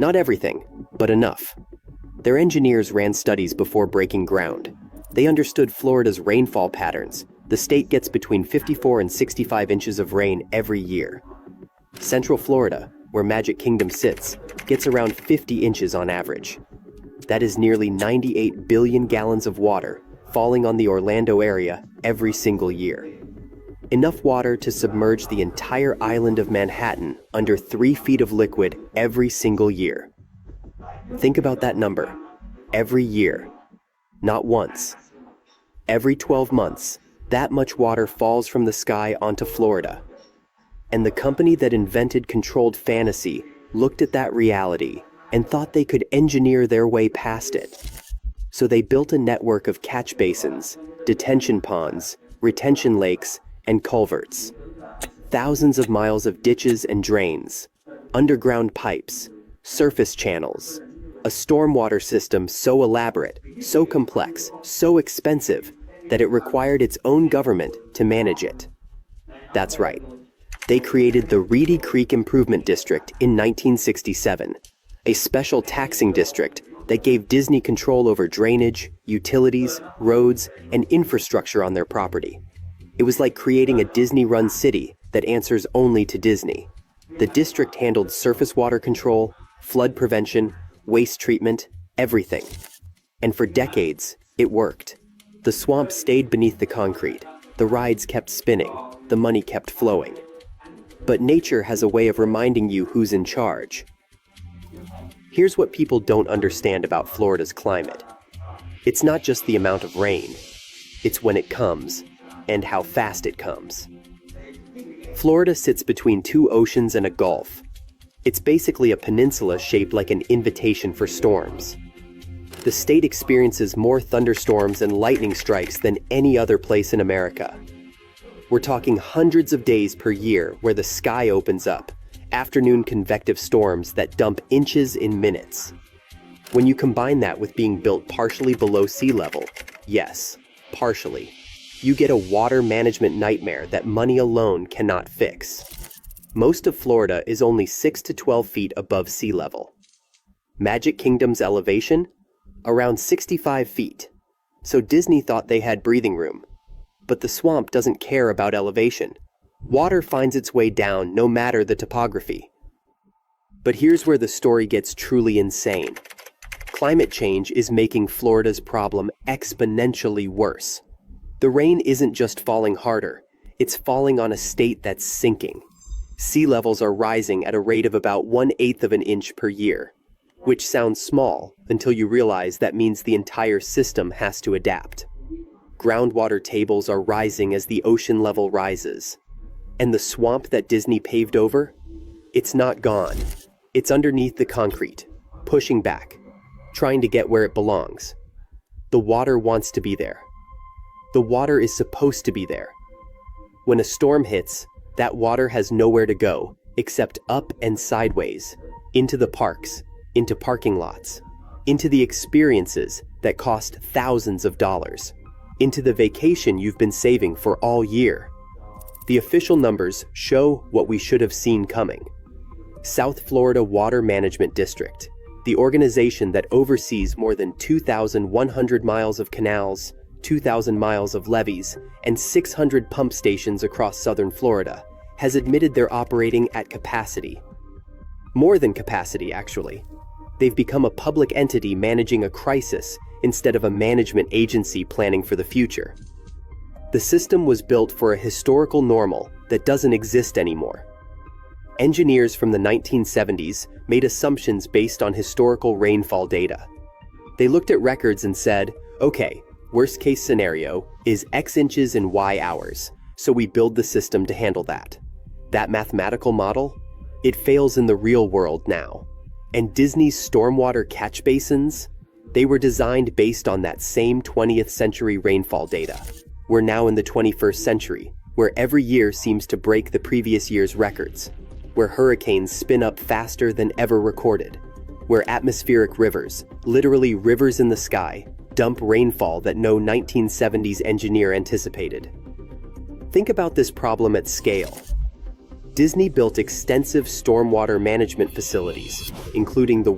Not everything, but enough. Their engineers ran studies before breaking ground. They understood Florida's rainfall patterns. The state gets between 54 and 65 inches of rain every year. Central Florida, where Magic Kingdom sits, gets around 50 inches on average. That is nearly 98 billion gallons of water falling on the Orlando area every single year. Enough water to submerge the entire island of Manhattan under 3 feet of liquid every single year. Think about that number. Every year. Not once. Every 12 months, that much water falls from the sky onto Florida. And the company that invented controlled fantasy looked at that reality and thought they could engineer their way past it. So they built a network of catch basins, detention ponds, retention lakes, and culverts. Thousands of miles of ditches and drains, underground pipes, surface channels, a stormwater system so elaborate, so complex, so expensive, that it required its own government to manage it. That's right. They created the Reedy Creek Improvement District in 1967, a special taxing district that gave Disney control over drainage, utilities, roads, and infrastructure on their property. It was like creating a Disney-run city that answers only to Disney. The district handled surface water control, flood prevention, waste treatment, everything. And for decades, it worked. The swamp stayed beneath the concrete, the rides kept spinning, the money kept flowing. But nature has a way of reminding you who's in charge. Here's what people don't understand about Florida's climate. It's not just the amount of rain, it's when it comes, and how fast it comes. Florida sits between 2 oceans and a gulf. It's basically a peninsula shaped like an invitation for storms. The state experiences more thunderstorms and lightning strikes than any other place in America. We're talking hundreds of days per year where the sky opens up, afternoon convective storms that dump inches in minutes. When you combine that with being built partially below sea level, yes, partially, you get a water management nightmare that money alone cannot fix. Most of Florida is only 6 to 12 feet above sea level. Magic Kingdom's elevation? Around 65 feet. So Disney thought they had breathing room. But the swamp doesn't care about elevation. Water finds its way down no matter the topography. But here's where the story gets truly insane. Climate change is making Florida's problem exponentially worse. The rain isn't just falling harder, it's falling on a state that's sinking. Sea levels are rising at a rate of about 1/8 of an inch per year, which sounds small until you realize that means the entire system has to adapt. Groundwater tables are rising as the ocean level rises. And the swamp that Disney paved over? It's not gone. It's underneath the concrete, pushing back, trying to get where it belongs. The water wants to be there. The water is supposed to be there. When a storm hits, that water has nowhere to go except up and sideways, into the parks, into parking lots, into the experiences that cost thousands of dollars, into the vacation you've been saving for all year. The official numbers show what we should have seen coming. South Florida Water Management District, the organization that oversees more than 2,100 miles of canals, 2,000 miles of levees, and 600 pump stations across southern Florida, has admitted they're operating at capacity. More than capacity, actually. They've become a public entity managing a crisis instead of a management agency planning for the future. The system was built for a historical normal that doesn't exist anymore. Engineers from the 1970s made assumptions based on historical rainfall data. They looked at records and said, okay, worst case scenario is X inches in Y hours, so we build the system to handle that. That mathematical model? It fails in the real world now. And Disney's stormwater catch basins? They were designed based on that same 20th century rainfall data. We're now in the 21st century, where every year seems to break the previous year's records, where hurricanes spin up faster than ever recorded, where atmospheric rivers, literally rivers in the sky, dump rainfall that no 1970s engineer anticipated. Think about this problem at scale. Disney built extensive stormwater management facilities, including the